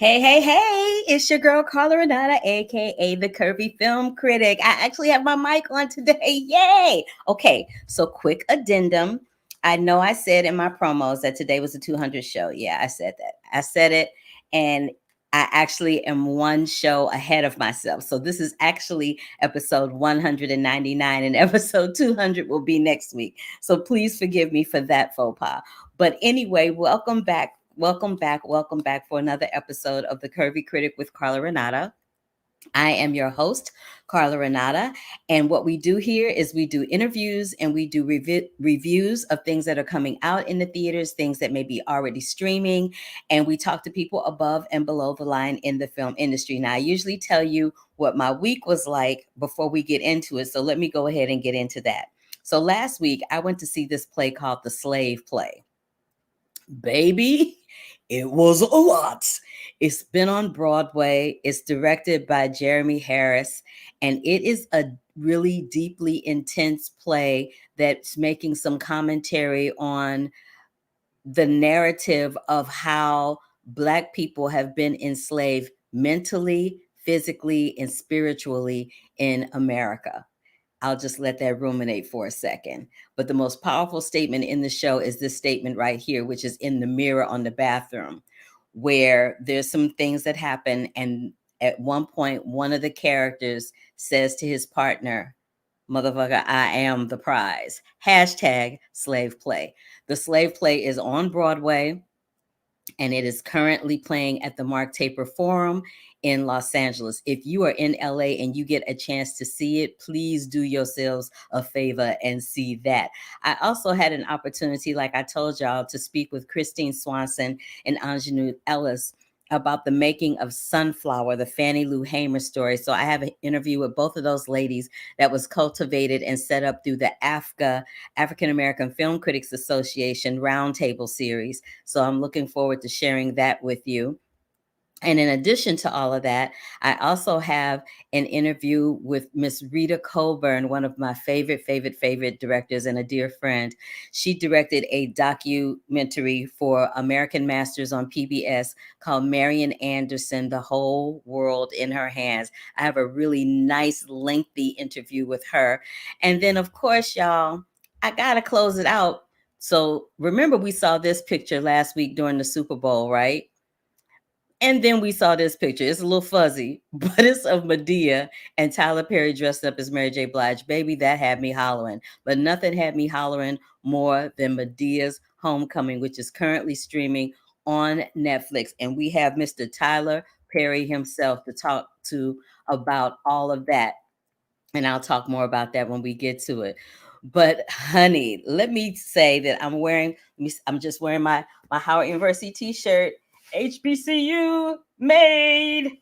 Hey, it's your girl Carla Renata, aka the Curvy Film Critic. I actually have my mic on today. Yay! Okay, so quick addendum. I know I said in my promos that today was a 200 show. Yeah, I said that. I said it, and I actually am one show ahead of myself. So this is actually episode 199, and episode 200 will be next week. So please forgive me for that faux pas. But anyway, welcome back. Welcome back for another episode of The Curvy Critic with Carla Renata. I am your host, Carla Renata, and what we do here is we do interviews and we do reviews of things that are coming out in the theaters, things that may be already streaming, and we talk to people above and below the line in the film industry. Now, I usually tell you what my week was like before we get into it, so let me go ahead and get into that. So last week, I went to see this play called The Slave Play. Baby, it was a lot. It's been on Broadway. It's directed by Jeremy Harris, and it is a really deeply intense play that's making some commentary on the narrative of how Black people have been enslaved mentally, physically, and spiritually in America. I'll just let that ruminate for a second. But the most powerful statement in the show is this statement right here, which is in the mirror on the bathroom, where there's some things that happen. And at one point, one of the characters says to his partner, "Motherfucker, I am the prize." Hashtag slave play. The slave play is on Broadway, and it is currently playing at the Mark Taper Forum in Los Angeles. If you are in LA and you get a chance to see it, please do yourselves a favor and see that. I also had an opportunity, like I told y'all, to speak with Christine Swanson and Aunjanue Ellis about the making of Sunflower, the Fannie Lou Hamer story. So I have an interview with both of those ladies that was cultivated and set up through the AFCA, African American Film Critics Association Roundtable Series. So I'm looking forward to sharing that with you. And in addition to all of that, I also have an interview with Miss Rita Coburn, one of my favorite directors and a dear friend. She directed a documentary for American Masters on PBS called Marian Anderson, The Whole World in Her Hands. I have a really nice, lengthy interview with her. And then, of course, y'all, I got to close it out. So remember, we saw this picture last week during the Super Bowl, right? And then we saw this picture. It's a little fuzzy, but it's of Madea and Tyler Perry dressed up as Mary J. Blige. Baby, that had me hollering. But nothing had me hollering more than Madea's Homecoming, which is currently streaming on Netflix. And we have Mr. Tyler Perry himself to talk to about all of that. And I'll talk more about that when we get to it. But honey, let me say that I'm just wearing my Howard University t-shirt. HBCU made,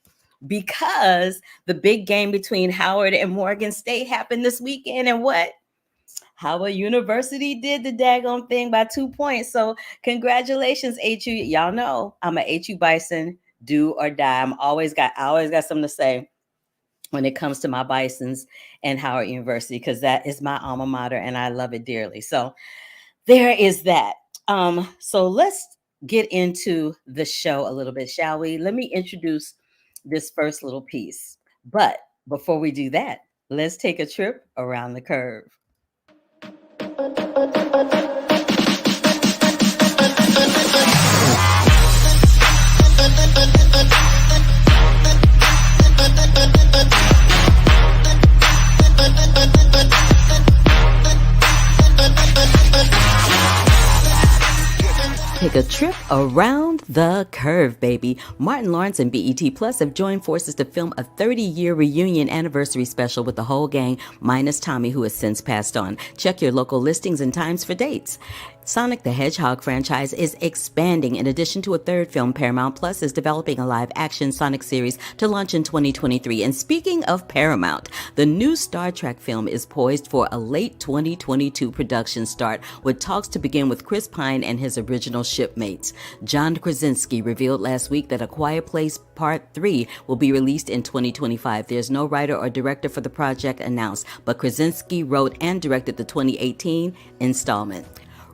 because the big game between Howard and Morgan State happened this weekend. And what? Howard University did the daggone thing by 2 points. So congratulations, HU. Y'all know I'm a HU Bison, do or die. I always got something to say when it comes to my Bisons and Howard University, because that is my alma mater and I love it dearly. So there is that. So let's get into the show a little bit, shall we? Let me introduce this first little piece. But before we do that, let's take a trip around the curve. Take a trip around the curve, baby. Martin Lawrence and BET Plus have joined forces to film a 30-year reunion anniversary special with the whole gang, minus Tommy, who has since passed on. Check your local listings and times for dates. Sonic the Hedgehog franchise is expanding. In addition to a third film, Paramount Plus is developing a live-action Sonic series to launch in 2023. And speaking of Paramount, the new Star Trek film is poised for a late 2022 production start, with talks to begin with Chris Pine and his original shipmates. John Krasinski revealed last week that A Quiet Place Part 3 will be released in 2025. There's no writer or director for the project announced, but Krasinski wrote and directed the 2018 installment.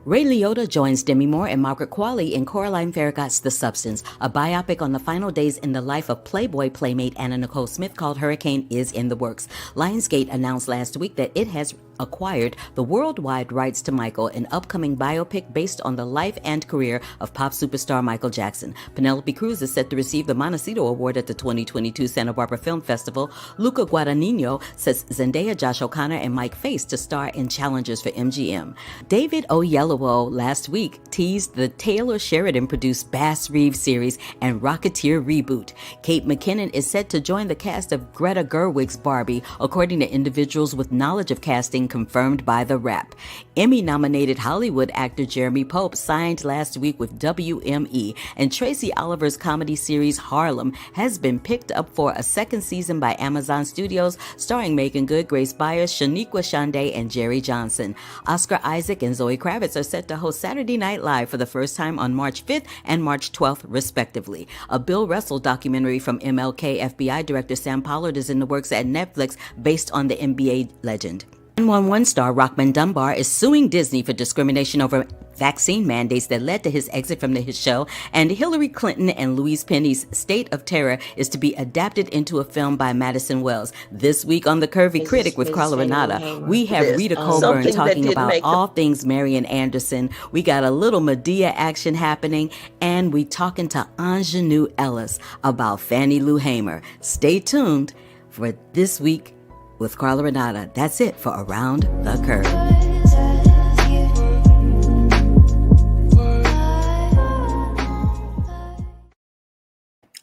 Ray Liotta joins Demi Moore and Margaret Qualley in Coraline Farragut's The Substance. A biopic on the final days in the life of Playboy playmate Anna Nicole Smith called Hurricane is in the works. Lionsgate announced last week that it has acquired the worldwide rights to Michael, an upcoming biopic based on the life and career of pop superstar Michael Jackson. Penelope Cruz is set to receive the Montecito Award at the 2022 Santa Barbara Film Festival. Luca Guadagnino says Zendaya, Josh O'Connor, and Mike Face to star in Challengers for MGM. David Oyelowo last week teased the Taylor Sheridan-produced Bass Reeves series and Rocketeer reboot. Kate McKinnon is set to join the cast of Greta Gerwig's Barbie, according to individuals with knowledge of casting confirmed by The Wrap. Emmy-nominated Hollywood actor Jeremy Pope signed last week with WME, and Tracy Oliver's comedy series Harlem has been picked up for a second season by Amazon Studios, starring Megan Good, Grace Byers, Shaniqua Shande, and Jerry Johnson. Oscar Isaac and Zoe Kravitz are set to host Saturday Night Live for the first time on March 5th and March 12th, respectively. A Bill Russell documentary from MLK FBI Director Sam Pollard is in the works at Netflix based on the NBA legend. 911 star Rockman Dunbar is suing Disney for discrimination over vaccine mandates that led to his exit from his show, and Hillary Clinton and Louise Penny's State of Terror is to be adapted into a film by Madison Wells. This week on The Curvy Critic with Carla Renata, we have Rita Coburn talking about all things Marian Anderson. We got a little Madea action happening, and we talking to Aunjanue Ellis about Fannie Lou Hamer. Stay tuned for This Week with Carla Renata. That's it for Around the Curve.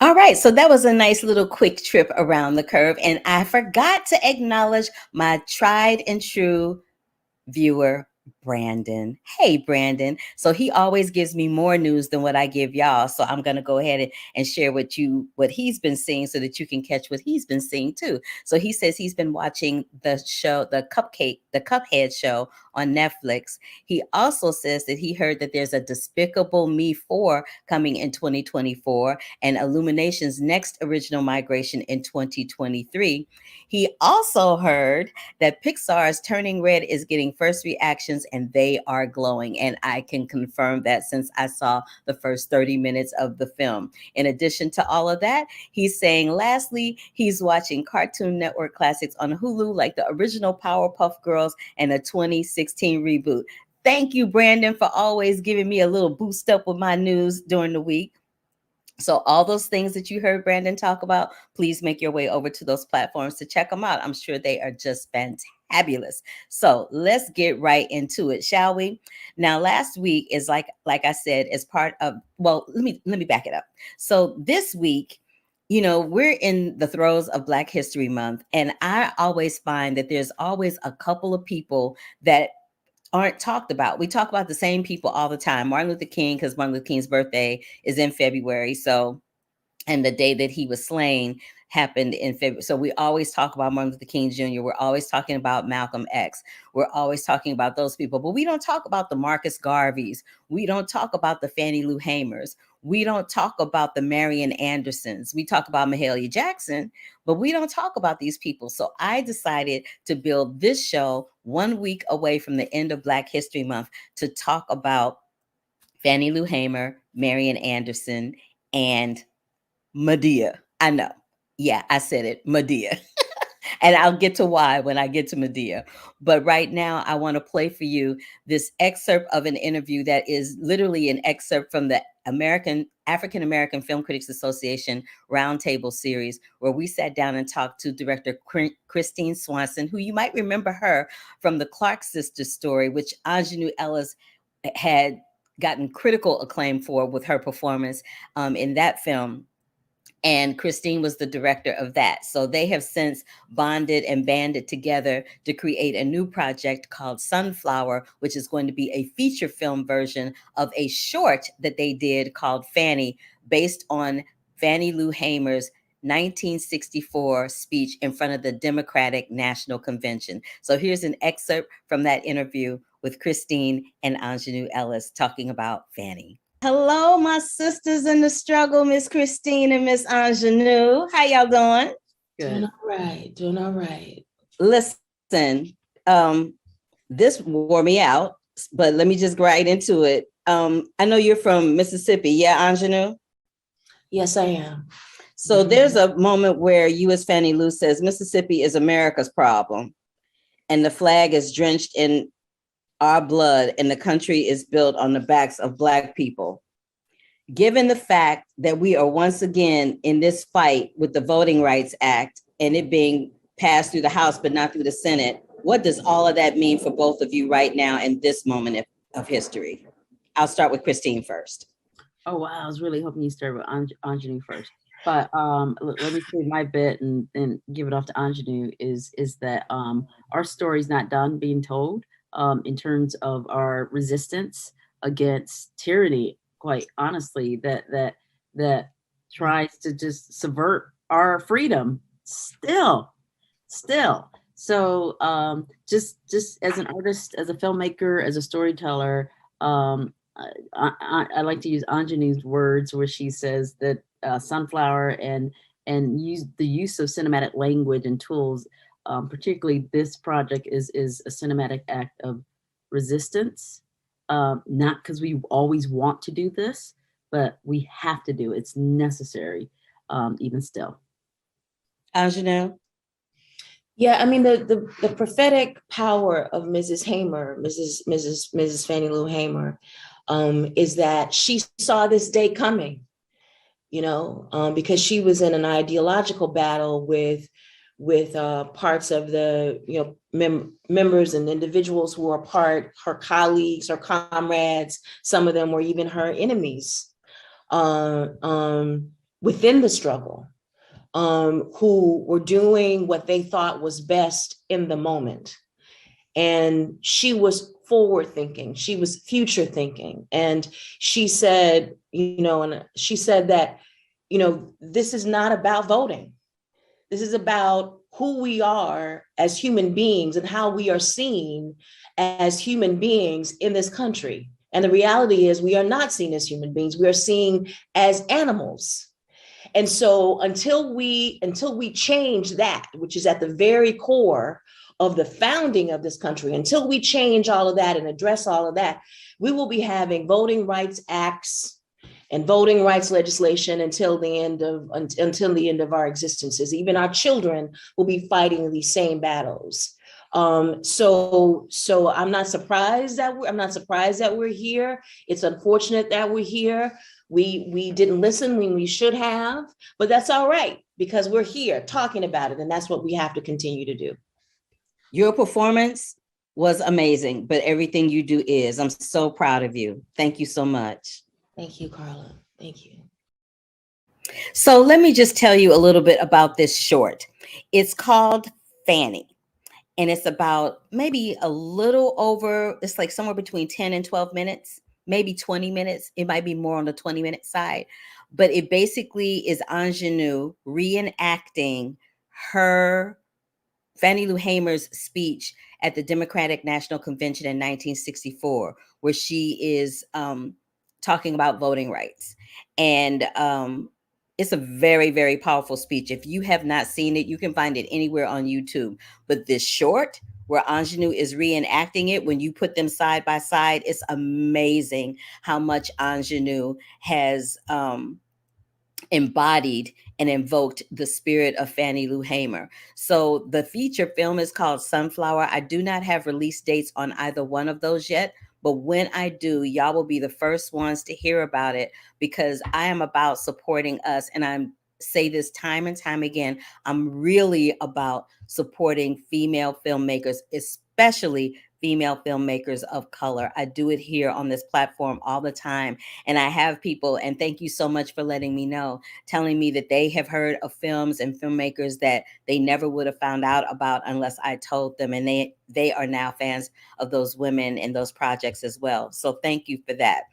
All right, so that was a nice little quick trip around the curve, and I forgot to acknowledge my tried and true viewer, Brandon. Hey, Brandon. So he always gives me more news than what I give y'all. So I'm going to go ahead and share with you what he's been seeing so that you can catch what he's been seeing too. So he says he's been watching the show, the Cuphead show on Netflix. He also says that he heard that there's a Despicable Me 4 coming in 2024 and Illumination's next original migration in 2023. He also heard that Pixar's Turning Red is getting first reactions and they are glowing. And I can confirm that since I saw the first 30 minutes of the film. In addition to all of that, he's saying, lastly, he's watching Cartoon Network classics on Hulu, like the original Powerpuff Girls and a 2016 reboot. Thank you, Brandon, for always giving me a little boost up with my news during the week. So all those things that you heard Brandon talk about, please make your way over to those platforms to check them out. I'm sure they are just fantabulous. So let's get right into it, shall we? Now, last week is like I said, as part of, well, let me back it up. So this week, you know, we're in the throes of Black History Month, and I always find that there's always a couple of people that aren't talked about. We talk about the same people all the time. Martin Luther King, because Martin Luther King's birthday is in February. So, and the day that he was slain happened in February. So we always talk about Martin Luther King Jr. We're always talking about Malcolm X. We're always talking about those people, but we don't talk about the Marcus Garveys. We don't talk about the Fannie Lou Hamers. We don't talk about the Marian Andersons. We talk about Mahalia Jackson, but we don't talk about these people. So I decided to build this show 1 week away from the end of Black History Month to talk about Fannie Lou Hamer, Marian Anderson, and Madea. I know. Yeah, I said it, Madea. And I'll get to why when I get to Madea. But right now, I want to play for you this excerpt of an interview that is literally an excerpt from the African American Film Critics Association Roundtable series, where we sat down and talked to director Christine Swanson, who you might remember her from the Clark Sisters story, which Aunjanue Ellis had gotten critical acclaim for with her performance in that film. And Christine was the director of that. So they have since bonded and banded together to create a new project called Sunflower, which is going to be a feature film version of a short that they did called Fannie, based on Fannie Lou Hamer's 1964 speech in front of the Democratic National Convention. So here's an excerpt from that interview with Christine and Aunjanue Ellis talking about Fannie. Hello, my sisters in the struggle, Miss Christine and Miss Aunjanue. How y'all doing? Good. Doing all right. Listen, this wore me out. but let me just get right into it. I know you're from Mississippi. Yeah, Aunjanue? Yes, I am. So there's a moment where you as Fannie Lou says, Mississippi is America's problem. And the flag is drenched in our blood and the country is built on the backs of Black people. Given the fact that we are once again in this fight with the Voting Rights Act and it being passed through the House, but not through the Senate, what does all of that mean for both of you right now in this moment of history? I'll start with Christine first. Oh, wow. I was really hoping you started with Aunjanue first. But let me say my bit and give it off to Aunjanue is that our story's not done being told in terms of our resistance against tyranny, quite honestly, that tries to just subvert our freedom still. So just as an artist, as a filmmaker, as a storyteller, I like to use Anjanue's words where she says that Sunflower and use the use of cinematic language and tools, particularly this project is a cinematic act of resistance, not because we always want to do this, but we have to do it. It's necessary, even still. Aunjanue? Yeah, I mean the prophetic power of Mrs. Hamer, Mrs. Fannie Lou Hamer, is that she saw this day coming, because she was in an ideological battle with parts of the members and individuals who were her colleagues, her comrades. Some of them were even her enemies within the struggle. Who were doing what they thought was best in the moment. And she was forward thinking, she was future thinking. And she said, that, this is not about voting. This is about who we are as human beings and how we are seen as human beings in this country. And the reality is we are not seen as human beings, we are seen as animals. And so until we change that, which is at the very core of the founding of this country, until we change all of that and address all of that, we will be having voting rights acts and voting rights legislation until the end of our existences. Even our children will be fighting these same battles. So I'm not surprised that we're here. It's unfortunate that we're here. We didn't listen when we should have, but that's all right because we're here talking about it, and that's what we have to continue to do. Your performance was amazing, but everything you do is. I'm so proud of you. Thank you so much. Thank you, Carla. Thank you. So let me just tell you a little bit about this short. It's called Fannie. And it's about maybe a little over, it's like somewhere between 10 and 12 minutes, maybe 20 minutes. It might be more on the 20-minute side. But it basically is Aunjanue reenacting her, Fannie Lou Hamer's speech at the Democratic National Convention in 1964, where she is talking about voting rights. And it's a very, very powerful speech. If you have not seen it, you can find it anywhere on YouTube. But this short, where Aunjanue is reenacting it, when you put them side by side, it's amazing how much Aunjanue has embodied and invoked the spirit of Fannie Lou Hamer. So the feature film is called Sunflower. I do not have release dates on either one of those yet, but when I do, y'all will be the first ones to hear about it because I am about supporting us. And I say this time and time again, I'm really about supporting female filmmakers, especially female filmmakers of color. I do it here on this platform all the time. And I have people, and thank you so much for letting me know, telling me that they have heard of films and filmmakers that they never would have found out about unless I told them. And they are now fans of those women and those projects as well. So thank you for that.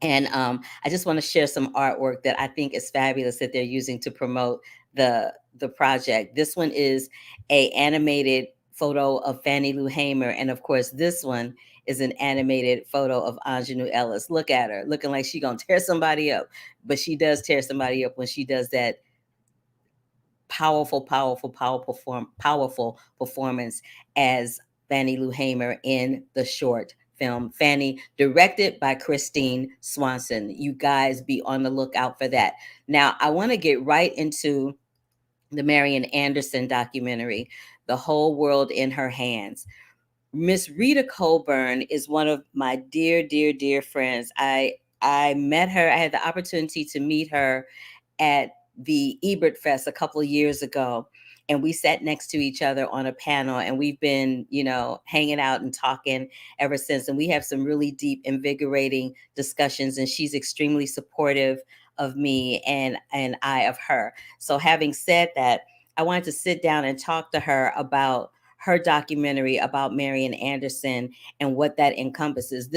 And I just want to share some artwork that I think is fabulous that they're using to promote the project. This one is an animated photo of Fannie Lou Hamer. And of course, this one is an animated photo of Aunjanue Ellis. Look at her, looking like she's going to tear somebody up. But she does tear somebody up when she does that powerful performance as Fannie Lou Hamer in the short film, Fannie, directed by Christine Swanson. You guys be on the lookout for that. Now, I want to get right into the Marian Anderson documentary, The Whole World in Her Hands. Miss Rita Coburn is one of my dear, dear, dear friends. I met her, I had the opportunity to meet her at the Ebert Fest a couple of years ago. And we sat next to each other on a panel, and we've been, hanging out and talking ever since. And we have some really deep, invigorating discussions. And she's extremely supportive of me and I of her. So having said that, I wanted to sit down and talk to her about her documentary about Marian Anderson and what that encompasses.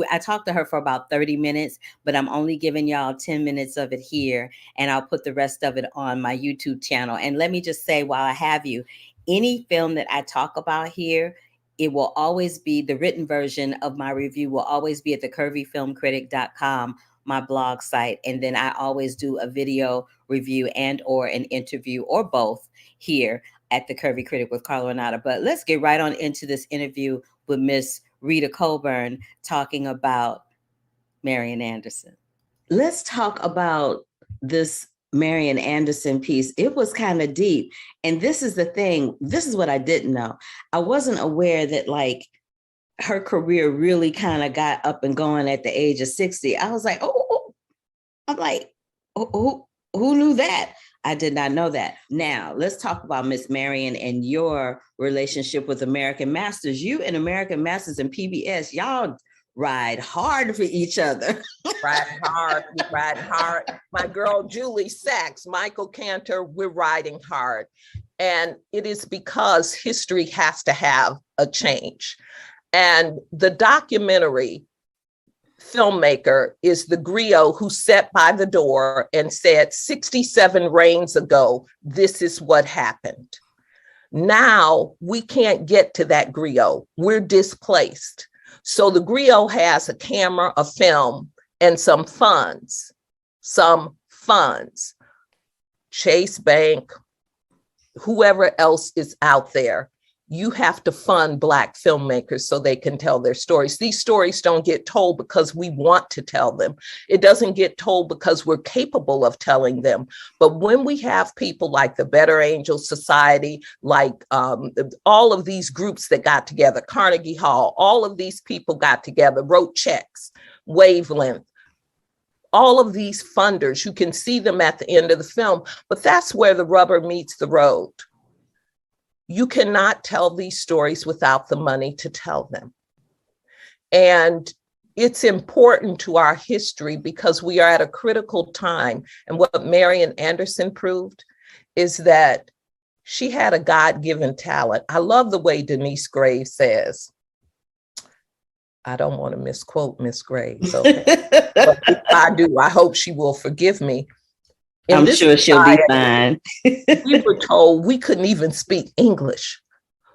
I talked to her for about 30 minutes, but I'm only giving y'all 10 minutes of it here, and I'll put the rest of it on my YouTube channel. And let me just say, while I have you, any film that I talk about here, it will always be, the written version of my review will always be at thecurvyfilmcritic.com, my blog site. And then I always do a video review and or an interview or both here at the Curvy Critic with Carla Renata. But let's get right on into this interview with Miss Rita Coburn talking about Marian Anderson. Let's talk about this Marian Anderson piece. It was kind of deep. And this is the thing. This is what I didn't know. I wasn't aware that her career really kind of got up and going at the age of 60. I was like, who knew that? I did not know that. Now, let's talk about Miss Marian and your relationship with American Masters. You and American Masters and PBS, y'all ride hard for each other. Ride hard, we ride hard. My girl, Julie Sachs, Michael Cantor, we're riding hard. And it is because history has to have a change. And the documentary filmmaker is the griot who sat by the door and said, 67 reigns ago, this is what happened. Now we can't get to that griot. We're displaced. So the griot has a camera, a film, and some funds. Chase Bank, whoever else is out there. You have to fund Black filmmakers so they can tell their stories. These stories don't get told because we want to tell them. It doesn't get told because we're capable of telling them. But when we have people like the Better Angels Society, like all of these groups that got together, Carnegie Hall, all of these people got together, wrote checks, Wavelength, all of these funders, you can see them at the end of the film, but that's where the rubber meets the road. You cannot tell these stories without the money to tell them. And it's important to our history because we are at a critical time. And what Marian Anderson proved is that she had a God-given talent. I love the way Denise Graves says, I don't want to misquote Miss Graves, okay? But if I do, I hope she will forgive me. I'm sure she'll be fine. We were told we couldn't even speak English.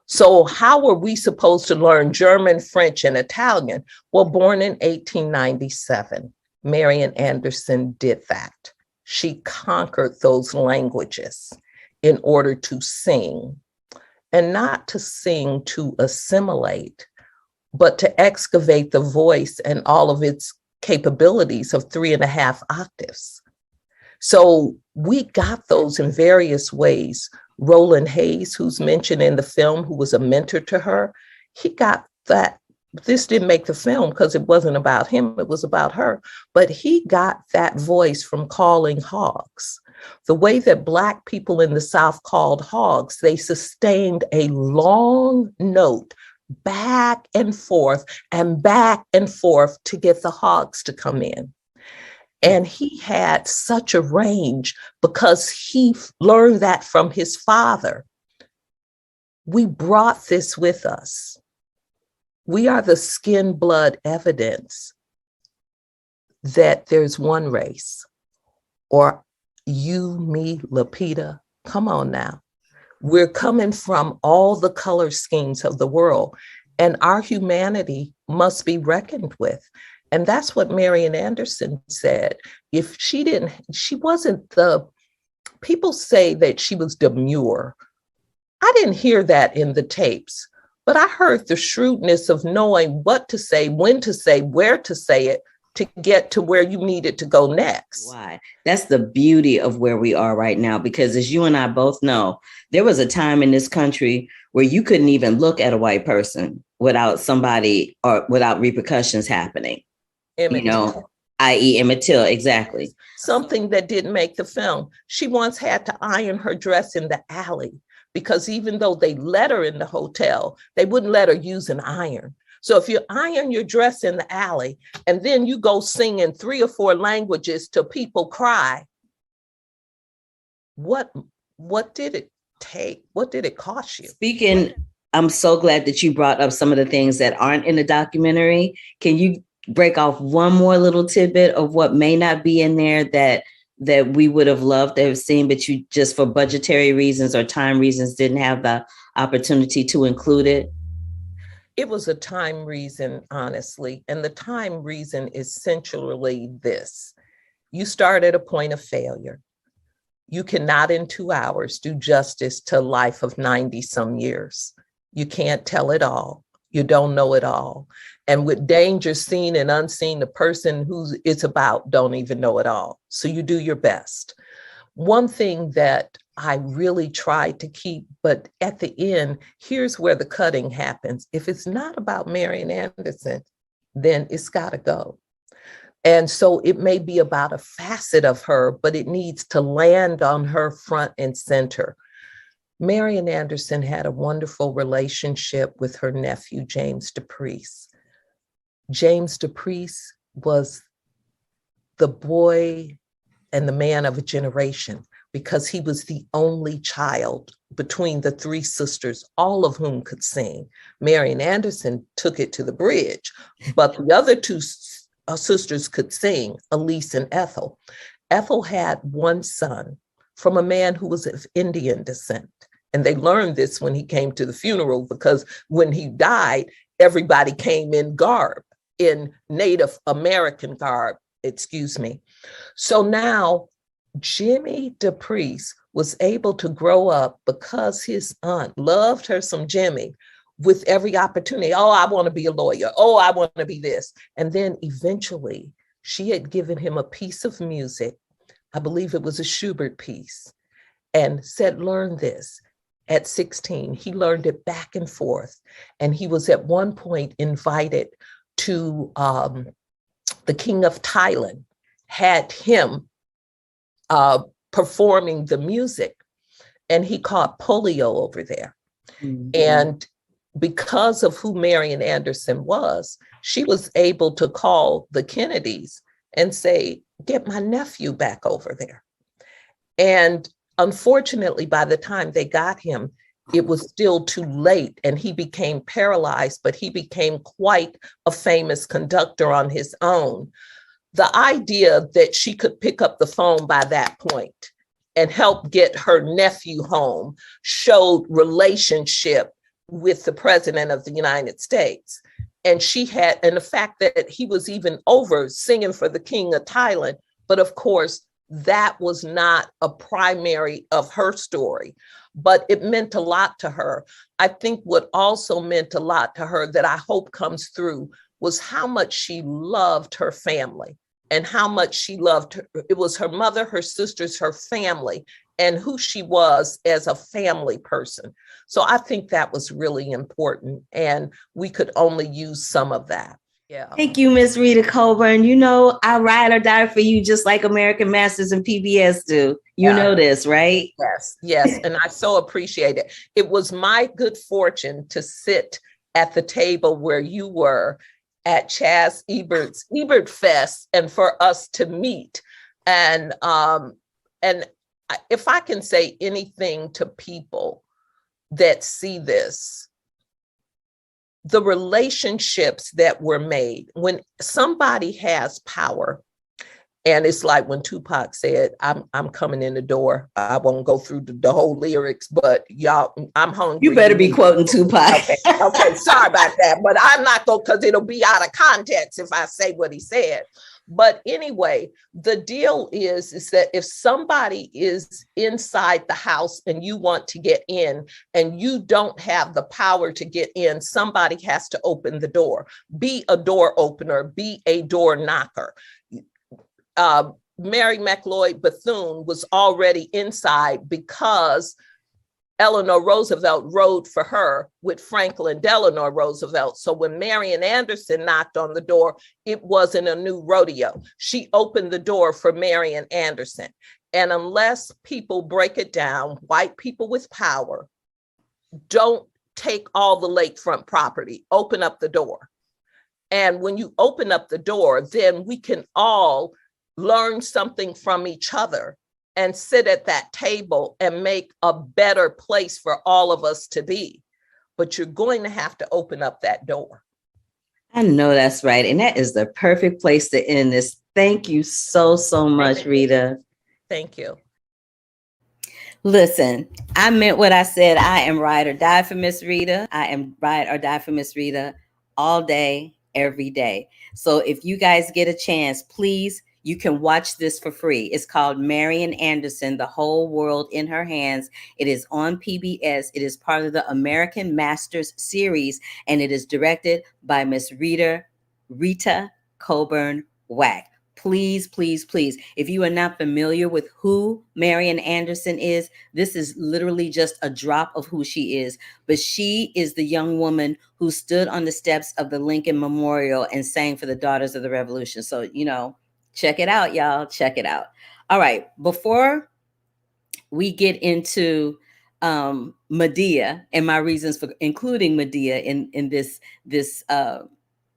So how were we supposed to learn German, French, and Italian? Well, born in 1897, Marian Anderson did that. She conquered those languages in order to sing, and not to sing to assimilate, but to excavate the voice and all of its capabilities of 3.5 octaves. So we got those in various ways. Roland Hayes, who's mentioned in the film, who was a mentor to her, he got that. This didn't make the film because it wasn't about him, it was about her. But he got that voice from calling hogs. The way that Black people in the South called hogs, they sustained a long note back and forth to get the hogs to come in. And he had such a range because he learned that from his father. We brought this with us. We are the skin blood evidence that there's one race. Or you, me, Lapita, come on now. We're coming from all the color schemes of the world, and our humanity must be reckoned with. And that's what Marian Anderson said. If she wasn't people say that she was demure. I didn't hear that in the tapes, But I heard the shrewdness of knowing what to say, when to say, where to say it to get to where you needed to go next. Why? That's the beauty of where we are right now, because as you and I both know, there was a time in this country where you couldn't even look at a white person without somebody or without repercussions happening. Emmett Till. I.e. Emmett Till, exactly. Something that didn't make the film. She once had to iron her dress in the alley because even though they let her in the hotel, they wouldn't let her use an iron. So if you iron your dress in the alley and then you go sing in 3 or 4 languages till people cry, what did it take? What did it cost you? Speaking, I'm so glad that you brought up some of the things that aren't in the documentary. Can you break off one more little tidbit of what may not be in there that we would have loved to have seen, but you just for budgetary reasons or time reasons didn't have the opportunity to include it? It was a time reason, honestly. And the time reason is essentially this. You start at a point of failure. You cannot in 2 hours do justice to a life of 90 some years. You can't tell it all. You don't know it all. And with danger seen and unseen, the person who it's about don't even know it all. So you do your best. One thing that I really tried to keep, but at the end, here's where the cutting happens. If it's not about Marian Anderson, then it's got to go. And so it may be about a facet of her, but it needs to land on her front and center. Marian Anderson had a wonderful relationship with her nephew, James DePriest. James DePriest was the boy and the man of a generation because he was the only child between the 3 sisters, all of whom could sing. Marian Anderson took it to the bridge, but the other 2 sisters could sing, Elise and Ethel. Ethel had 1 son from a man who was of Indian descent. And they learned this when he came to the funeral, because when he died, everybody came in garb, in Native American garb, excuse me. So now Jimmy DePriest was able to grow up because his aunt loved her some Jimmy with every opportunity. Oh, I want to be a lawyer. Oh, I want to be this. And then eventually she had given him a piece of music. I believe it was a Schubert piece, and said, learn this. At 16, he learned it back and forth. And he was at one point invited to the King of Thailand, had him performing the music, and he caught polio over there. Mm-hmm. And because of who Marian Anderson was, she was able to call the Kennedys and say, get my nephew back over there. And unfortunately, by the time they got him, it was still too late and he became paralyzed, but he became quite a famous conductor on his own. The idea that she could pick up the phone by that point and help get her nephew home showed relationship with the president of the United States. And the fact that he was even over singing for the King of Thailand, but of course, that was not a primary of her story, but it meant a lot to her. I think what also meant a lot to her that I hope comes through was how much she loved her family and how much she loved her. It was her mother, her sisters, her family, and who she was as a family person. So I think that was really important, and we could only use some of that. Yeah. Thank you, Miss Rita Coburn. You know, I ride or die for you just like American Masters and PBS do. You know this, right? Yes. And I so appreciate it. It was my good fortune to sit at the table where you were at Chaz Ebert's Ebert Fest and for us to meet. And if I can say anything to people that see this, the relationships that were made when somebody has power, and it's like when Tupac said, I'm coming in the door. I won't go through the whole lyrics, but y'all, I'm hungry. You better be quoting Tupac. Okay, sorry about that, but I'm not going, because it'll be out of context if I say what he said. But anyway, the deal is that if somebody is inside the house and you want to get in and you don't have the power to get in, somebody has to open the door. Be a door opener, be a door knocker. Mary McLeod Bethune was already inside because Eleanor Roosevelt rode for her with Franklin Delano Roosevelt. So when Marian Anderson knocked on the door, it wasn't a new rodeo. She opened the door for Marian Anderson. And unless people break it down, white people with power don't take all the lakefront property, open up the door. And when you open up the door, then we can all learn something from each other and sit at that table and make a better place for all of us to be. But you're going to have to open up that door. I know that's right. And that is the perfect place to end this. Thank you so, so much, Rita. Thank you. Listen, I meant what I said. I am ride or die for Miss Rita. I am ride or die for Miss Rita all day, every day. So if you guys get a chance, please, you can watch this for free. It's called Marion Anderson, The Whole World in Her Hands. It is on PBS. It is part of the American Masters series, and it is directed by Miss Rita Coburn Wack. Please, please, please, if you are not familiar with who Marian Anderson is, this is literally just a drop of who she is. But she is the young woman who stood on the steps of the Lincoln Memorial and sang for the Daughters of the Revolution. So, check it out, y'all. Check it out. All right. Before we get into Madea and my reasons for including Madea in this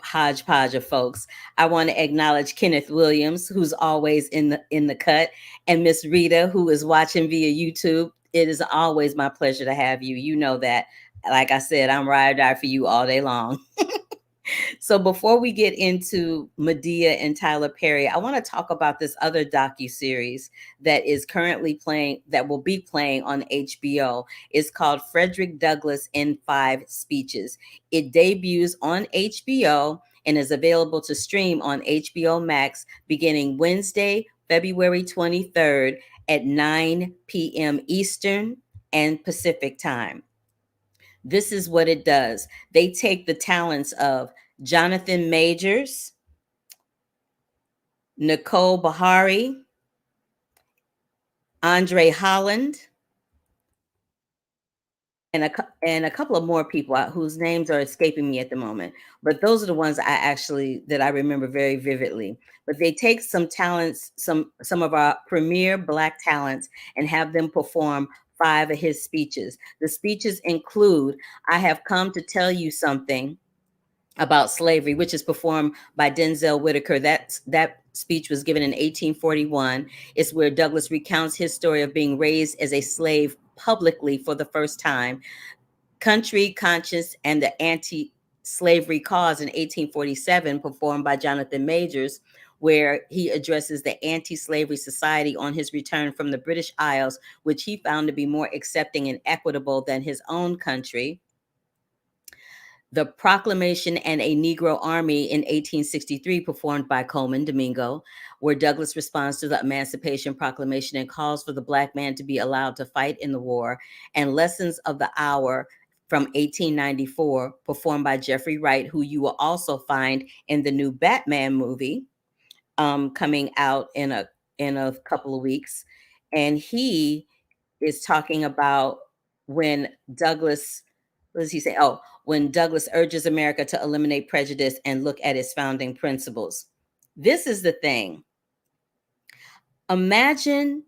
hodgepodge of folks, I want to acknowledge Kenneth Williams, who's always in the cut, and Miss Rita, who is watching via YouTube. It is always my pleasure to have you. You know that, like I said, I'm ride or die for you all day long. So before we get into Madea and Tyler Perry, I want to talk about this other docuseries that is currently playing, that will be playing on HBO. It's called Frederick Douglass in 5 Speeches. It debuts on HBO and is available to stream on HBO Max beginning Wednesday, February 23rd at 9 p.m. Eastern and Pacific time. This is what it does. They take the talents of Jonathan Majors, Nicole Bahari, Andre Holland, and a couple of more people whose names are escaping me at the moment. But those are the ones that I remember very vividly. But they take some talents, some of our premier Black talents, and have them perform 5 of his speeches. The speeches include I Have Come to Tell You Something About Slavery, which is performed by Denzel Whitaker. That speech was given in 1841. It's where Douglass recounts his story of being raised as a slave publicly for the first time. Country, Conscience, and the Anti-Slavery Cause in 1847, performed by Jonathan Majors, where he addresses the anti-slavery society on his return from the British Isles, which he found to be more accepting and equitable than his own country. The Proclamation and a Negro Army in 1863, performed by Coleman Domingo, where Douglass responds to the Emancipation Proclamation and calls for the Black man to be allowed to fight in the war. And Lessons of the Hour from 1894, performed by Jeffrey Wright, who you will also find in the new Batman movie coming out in a couple of weeks. And he is talking about when Douglass, what does he say? Oh, when Douglass urges America to eliminate prejudice and look at its founding principles. This is the thing. Imagine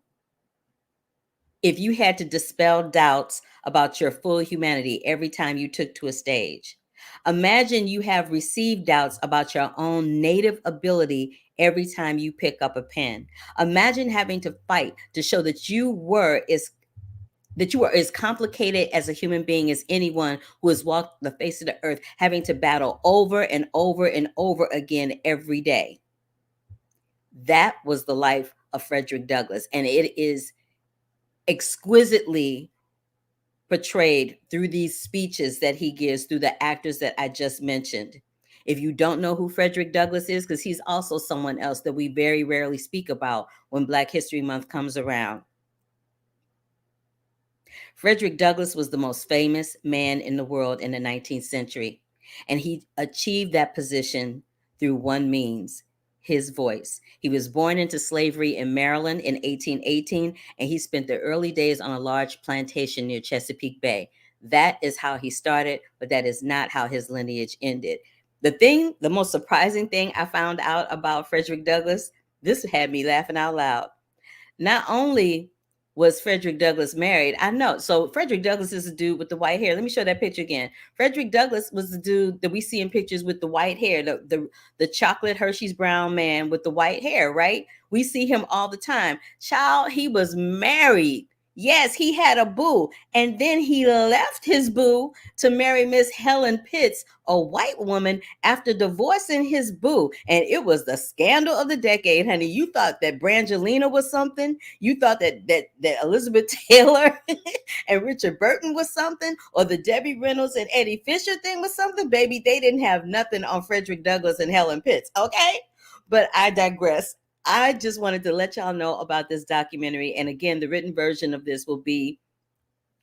if you had to dispel doubts about your full humanity every time you took to a stage. Imagine you have received doubts about your own native ability every time you pick up a pen. Imagine having to fight to show that you were as complicated as a human being as anyone who has walked the face of the earth, having to battle over and over and over again every day. That was the life of Frederick Douglass, and it is exquisitely portrayed through these speeches that he gives, through the actors that I just mentioned. If you don't know who Frederick Douglass is, because he's also someone else that we very rarely speak about when Black History Month comes around. Frederick Douglass was the most famous man in the world in the 19th century, and he achieved that position through one means: his voice. He was born into slavery in Maryland in 1818, and he spent the early days on a large plantation near Chesapeake Bay. That is how he started, but that is not how his lineage ended. The most surprising thing I found out about Frederick Douglass, this had me laughing out loud. Not only was Frederick Douglass married, I know. So Frederick Douglass is the dude with the white hair. Let me show that picture again. Frederick Douglass was the dude that we see in pictures with the white hair, the chocolate Hershey's brown man with the white hair, right? We see him all the time. Child, he was married. Yes, he had a boo. And then he left his boo to marry Miss Helen Pitts, a white woman, after divorcing his boo. And it was the scandal of the decade, honey. You thought that Brangelina was something. You thought that Elizabeth Taylor and Richard Burton was something, or the Debbie Reynolds and Eddie Fisher thing was something. Baby, they didn't have nothing on Frederick Douglass and Helen Pitts, okay? But I digress. I just wanted to let y'all know about this documentary. And again, the written version of this will be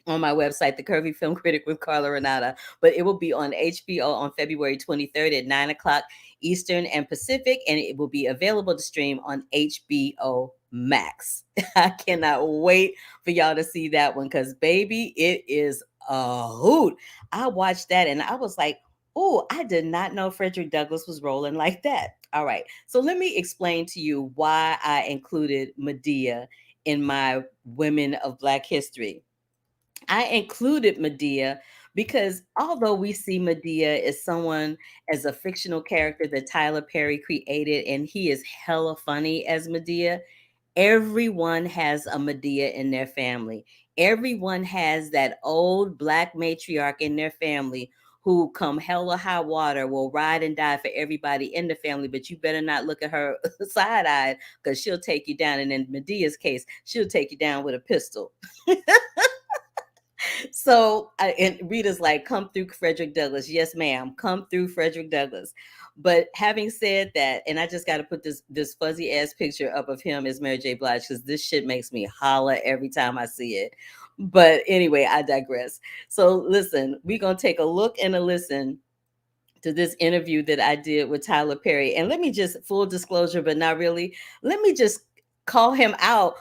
on my website, The Curvy Film Critic with Carla Renata, but it will be on HBO on February 23rd at 9 o'clock Eastern and Pacific, and it will be available to stream on HBO Max. I cannot wait for y'all to see that one, because baby, it is a hoot. I watched that and I was like, oh, I did not know Frederick Douglass was rolling like that. All right, so let me explain to you why I included Madea in my Women of Black History. I included Madea because although we see Madea as a fictional character that Tyler Perry created, and he is hella funny as Madea, everyone has a Madea in their family. Everyone has that old Black matriarch in their family who, come hell or high water, will ride and die for everybody in the family, but you better not look at her side-eyed, because she'll take you down. And in Medea's case, she'll take you down with a pistol. So, and Rita's like, come through Frederick Douglass. Yes, ma'am, come through Frederick Douglass. But having said that, and I just got to put this fuzzy ass picture up of him as Mary J. Blige, because this shit makes me holler every time I see it. But anyway, I digress. So listen, we're going to take a look and a listen to this interview that I did with Tyler Perry. And let me just, full disclosure, but not really, let me just call him out.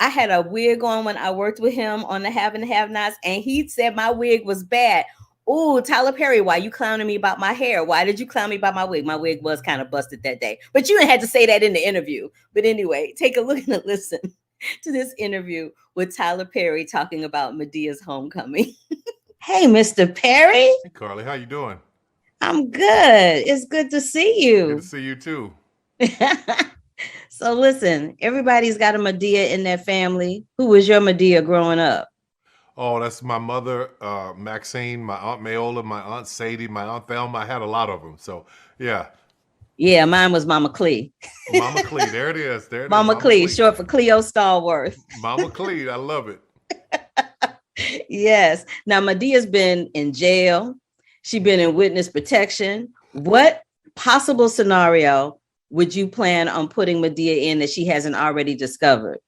I had a wig on when I worked with him on the Have and Have Nots, and he said my wig was bad. Oh, Tyler Perry, why you clowning me about my hair? Why did you clown me about my wig? My wig was kind of busted that day, but you didn't have to say that in the interview. But anyway, take a look and a listen to this interview with Tyler Perry talking about Medea's homecoming. Hey, Mr. Perry. Hey, Carly, how you doing? I'm good. It's good to see you. Good to see you too. So listen, everybody's got a Madea in their family. Who was your Madea growing up? Oh, that's my mother, Maxine, my Aunt Mayola, my Aunt Sadie, my Aunt Thelma. I had a lot of them. So, yeah. Yeah, mine was Mama Clee. Mama Clee, there it is. There it Mama is. Clee, short for Cleo Stallworth. Mama Clee, I love it. Yes. Now, Medea's been in jail. She's been in witness protection. What possible scenario would you plan on putting Madea in that she hasn't already discovered?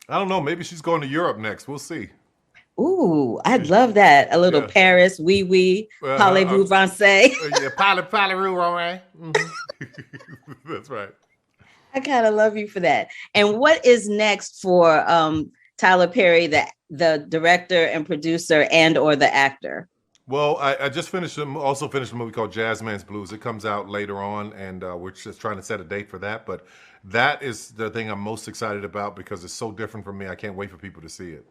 I don't know. Maybe she's going to Europe next. We'll see. Ooh, I'd love that. A little Paris, oui, parlez-vous français. Yeah, parlez-vous, right? That's right. I kind of love you for that. And what is next for Tyler Perry, the director and producer and or the actor? Well, I just finished a movie called Jazzman's Blues. It comes out later on, and we're just trying to set a date for that. But that is the thing I'm most excited about because it's so different from me. I can't wait for people to see it.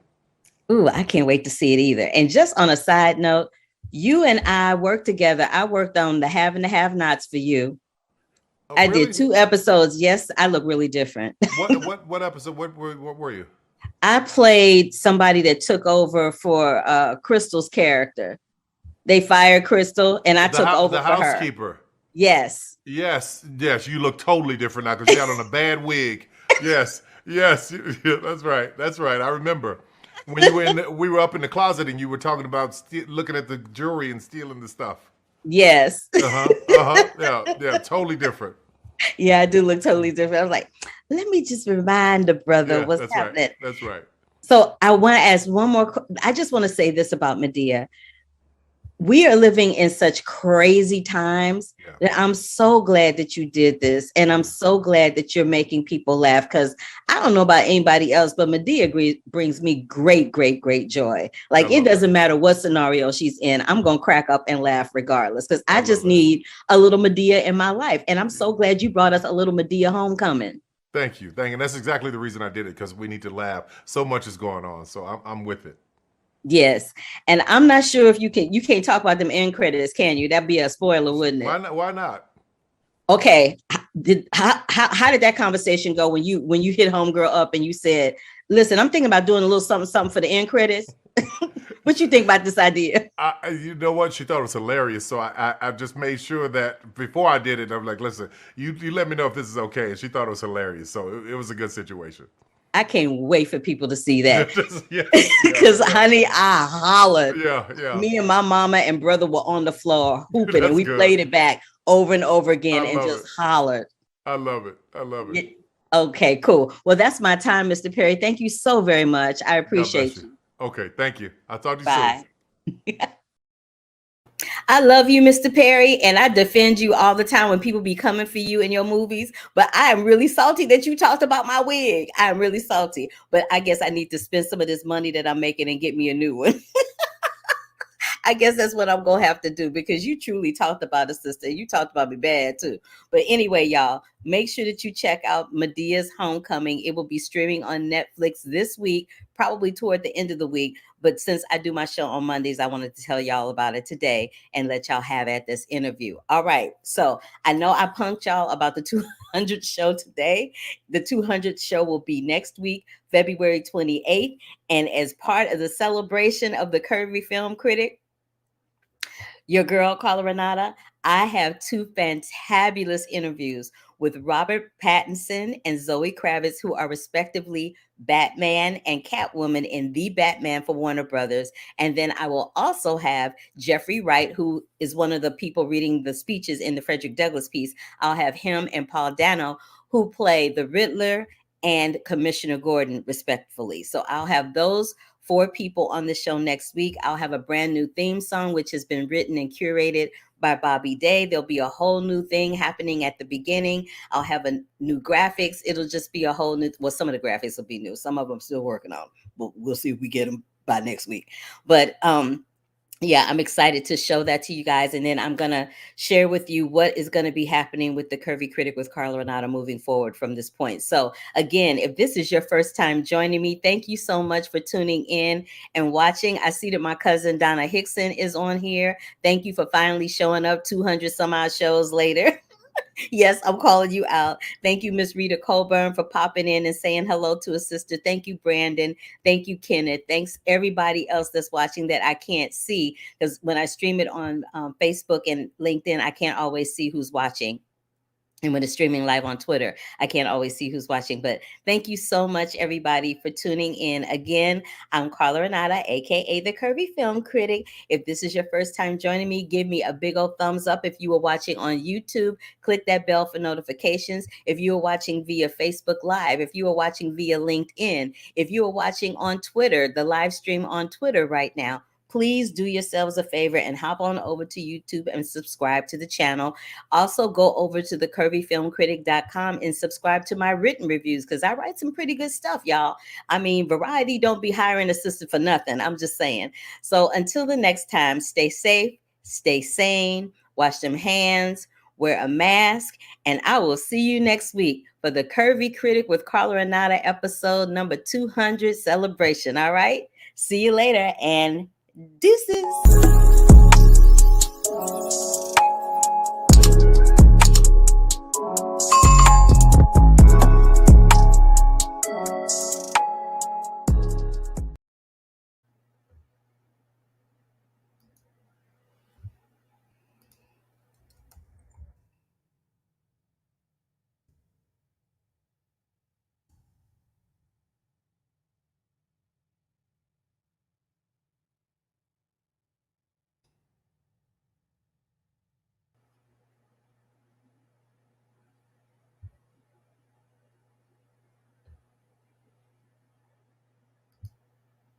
Ooh, I can't wait to see it either. And just on a side note, you and I worked together. I worked on the Have and the Have Nots for you. Oh, I really? did 2 episodes. Yes, I look really different. What episode? What were you? I played somebody that took over for Crystal's character. They fired Crystal, and I took over for her. The housekeeper. Yes. Yes. You look totally different now because you had on a bad wig. Yes. That's right. I remember when you were we were up in the closet and you were talking about looking at the jewelry and stealing the stuff. Yes. Yeah, totally different. Yeah, I do look totally different. I was like, let me just remind the brother Yeah, what's that's happening. right. That's right. So I want to ask one more. I just want to say this about Madea. We are living in such crazy times that I'm so glad that you did this. And I'm so glad that you're making people laugh, because I don't know about anybody else, but Madea brings me great, great, great joy. Like, it doesn't matter what scenario she's in. I'm going to crack up and laugh regardless, because I just need a little Madea in my life. And I'm so glad you brought us a little Madea homecoming. Thank you. And that's exactly the reason I did it, because we need to laugh. So much is going on. So I'm with it. Yes. And I'm not sure if you can't talk about them end credits, can you? That'd be a spoiler, wouldn't it? Why not? Okay. How did that conversation go when you hit homegirl up and you said, listen, I'm thinking about doing a little something for the end credits? What you think about this idea? You know what? She thought it was hilarious. So I just made sure that before I did it, I'm like, listen, you let me know if this is okay. And she thought it was hilarious. So it was a good situation. I can't wait for people to see that. Because honey, I hollered. Yeah. Me and my mama and brother were on the floor hooping, and we played it back over and over again and just hollered. I love it. Okay, cool. Well, that's my time, Mr. Perry. Thank you so very much. I appreciate you. Okay, thank you. I'll talk to you soon. I love you, Mr. Perry, and I defend you all the time when people be coming for you in your movies. But I am really salty that you talked about my wig. I'm really salty. But I guess I need to spend some of this money that I'm making and get me a new one. I guess that's what I'm going to have to do, because you truly talked about a sister. You talked about me bad too. But anyway, y'all, make sure that you check out Madea's Homecoming. It will be streaming on Netflix this week, probably toward the end of the week. But since I do my show on Mondays, I wanted to tell y'all about it today and let y'all have at this interview. All right. So I know I punked y'all about the 200 show today. The 200 show will be next week, February 28th. And as part of the celebration of the Curvy Film Critic, your girl, Carla Renata, I have two fantabulous interviews with Robert Pattinson and Zoe Kravitz, who are respectively Batman and Catwoman in The Batman for Warner Brothers. And then I will also have Jeffrey Wright, who is one of the people reading the speeches in the Frederick Douglass piece. I'll have him and Paul Dano, who play the Riddler and Commissioner Gordon, respectively. So I'll have those 4 people on the show next week. I'll have a brand new theme song, which has been written and curated by Bobby Day. There'll be a whole new thing happening at the beginning. I'll have a new graphics. It'll just be a whole new, well, some of the graphics will be new. Some of them I'm still working on. We'll see if we get them by next week. But yeah, I'm excited to show that to you guys. And then I'm going to share with you what is going to be happening with the Curvy Critic with Carla Renata moving forward from this point. So again, if this is your first time joining me, thank you so much for tuning in and watching. I see that my cousin Donna Hickson is on here. Thank you for finally showing up 200 some odd shows later. Yes, I'm calling you out. Thank you, Miss Rita Coburn, for popping in and saying hello to a sister. Thank you, Brandon. Thank you, Kenneth. Thanks everybody else that's watching that I can't see, because when I stream it on Facebook and LinkedIn, I can't always see who's watching. And when it's streaming live on Twitter, I can't always see who's watching. But thank you so much, everybody, for tuning in. Again, I'm Carla Renata, a.k.a. the Curvy Film Critic. If this is your first time joining me, give me a big old thumbs up. If you are watching on YouTube, click that bell for notifications. If you are watching via Facebook Live, if you are watching via LinkedIn, if you are watching on Twitter, the live stream on Twitter right now, please do yourselves a favor and hop on over to YouTube and subscribe to the channel. Also, go over to thecurvyfilmcritic.com and subscribe to my written reviews, because I write some pretty good stuff, y'all. I mean, Variety don't be hiring a sister for nothing. I'm just saying. So until the next time, stay safe, stay sane, wash them hands, wear a mask, and I will see you next week for the Curvy Critic with Carla Renata episode number 200 celebration. All right? See you later, and deuces.